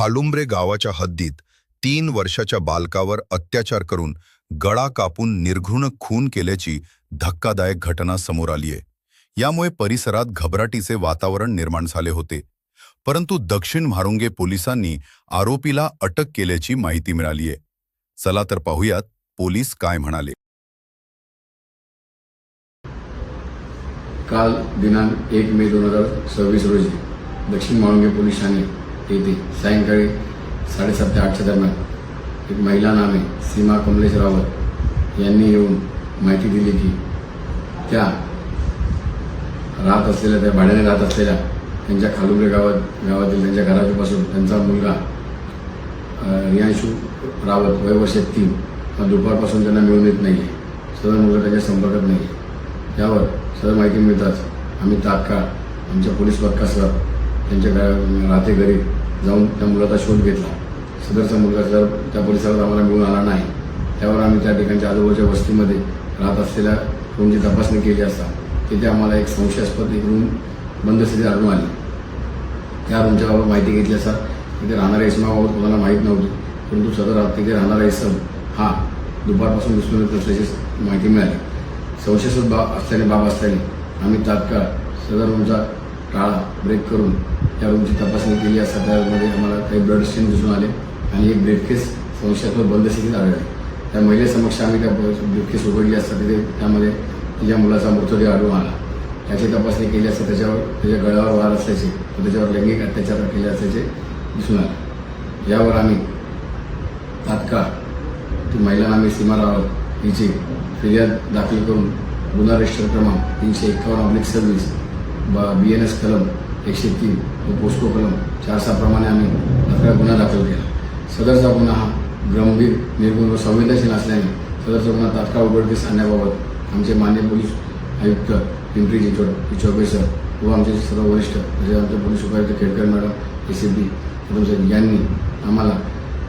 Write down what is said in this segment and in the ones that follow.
खालुंब्रे गावाच्या हद्दीत 3 वर्षाच्या बालकावर अत्याचार करून गळा कापून निर्घृण खून केल्याची धक्कादायक घटना समोर आलीय। यामुळे परिसरात घबराटीचे वातावरण निर्माण झाले होते, परंतु दक्षिण म्हाळुंगे पोलिसांनी आरोपीला अटक केल्याची माहिती मिळालीय। चला तर पाहूयात पोलीस काय म्हणाले। काल दिनांक 1 मे 2026 रोजी दक्षिण म्हाळुंगे पोलीस ठाणे येथे सायंकाळी 7:30 ते 8च्या दरम्यान एक महिला नामे सीमा कमलेश रावत यांनी येऊन माहिती दिली की त्या भाड्याने राहत असलेल्या त्यांच्या खालुंब्रे गावातील त्यांच्या घरापासून त्यांचा मुलगा रियांशू रावत वय वर्ष 3 हा दुपारपासून त्यांना मिळून येत नाही आहे। सदर मुलगा त्यांच्या संपर्कात नाही आहे। त्यावर सदर माहिती मिळताच आम्ही तात्काळ आमच्या पोलीस पथकासह त्यांच्या राहते घरी जाऊन त्या मुलाचा शोध घेतला। सदरचा मुलगा जर त्या परिसरात आम्हाला मिळून आला नाही, त्यावर आम्ही त्या ठिकाणच्या आजूबाजूच्या वस्तीमध्ये राहत असलेल्या रूमची तपासणी केली असता तिथे आम्हाला एक संशयास्पद एक रूम बंद स्थितीत आढळून आली। त्या रूमच्या बाबत माहिती घेतली असता तिथे राहणाऱ्या इसमाबाबत कोणाला माहीत नव्हती, परंतु सदर तिथे राहणारा इसम हा दुपारपासून दिसून येत असल्याची माहिती मिळाली। संशयास्पद बाब असल्याने आम्ही तात्काळ सदर रूमचा टाळा ब्रेक करून त्या रूमची तपासणी केली असता त्यामध्ये आम्हाला काही ब्लड स्टेन दिसून आले आणि एक ब्रीफकेस संशयास्पद बंद स्थितीत आढळले। त्या महिलेसमक्ष आम्ही त्या ब्रीफकेस उघडली असता तिथे त्यामध्ये तिच्या मुलाचा मृतदेह आढळून आला। त्याची तपासणी केली असता त्याच्या गळ्यावर वार असल्याचे व त्याच्यावर लैंगिक अत्याचार केले असल्याचे दिसून आले। यावर आम्ही तात्काळ ती महिला नामे सीमा रावत हिची फिर्याद दाखल करून गुन्हा रजिस्टर क्रमांक 351/26 BNS कलम 103 व पोस्को कलम 406 प्रमाणे आम्ही तात्काळ गुन्हा दाखल केला। सदरचा गुन्हा हा गंभीर, निर्गुण व संवेदनशील असल्याने सदरचा गुन्हा तात्काळ उघडकीस आणण्याबाबत आमचे माननीय पोलीस आयुक्त पिंपरी चिंचवड सर व आमचे सर्व वरिष्ठ म्हणजे आमचे पोलीस उपायुक्त Khedkar madam ACP Kadam sir यांनी आम्हाला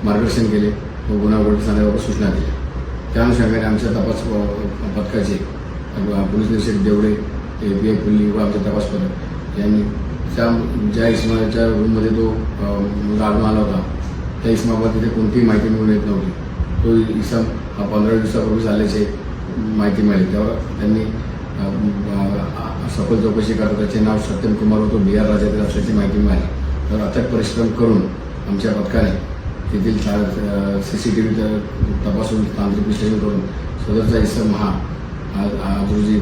मार्गदर्शन केले व गुन्हा उघडकीस आणण्याबाबत सूचना दिल्या। त्या अनुषंगाने आमच्या तपास पथकाचे पोलीस निरीक्षक देवडे, API कुल्ली व आमचे तपास पथक यांनी ज्या इसमाच्या रूममध्ये तो मुलगा आढळून आला होता त्या इसमाबाबत तिथे कोणतीही माहिती मिळून येत नव्हती। तो इसम हा 15 दिवसापूर्वी झाल्याची माहिती मिळाली। त्यावर त्यांनी सखोल चौकशी करता त्याचे नाव सत्यम कुमार व तो बिहार राज्यातील असल्याची माहिती मिळाली। तर अथक परिश्रम करून आमच्या पथकाने तेथील CCTV तपासून तांत्रिक विश्लेषण करून सदरचा इसम हा आज रोजी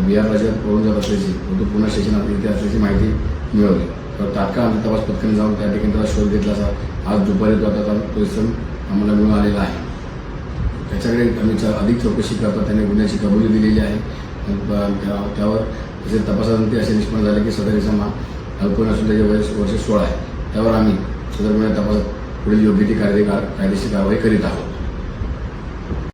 बिहार राज्यात पळून जात असल्याची व तो पुन्हा स्टेशनात इथे असल्याची माहिती मिळवली। तर तात्काळ आमच्या तपास पथकाने जाऊन त्या ठिकाणी त्याला शोध घेतला असा आज दुपारी तो इसम आम्हाला मिळून आलेला आहे। त्याच्याकडे आम्ही अधिक चौकशी करता त्याने गुन्ह्याची कबुली दिलेली आहे। त्यावर तसे तपासानंतर असे निष्पन्न झाले की सदर इसम हा अल्पवयीन असून त्याचे वर्ष 16 आहे। त्यावर आम्ही सदर गुन्ह्या तपासात पुढील योग्य ती कायदेशीर कारवाई करीत आहोत।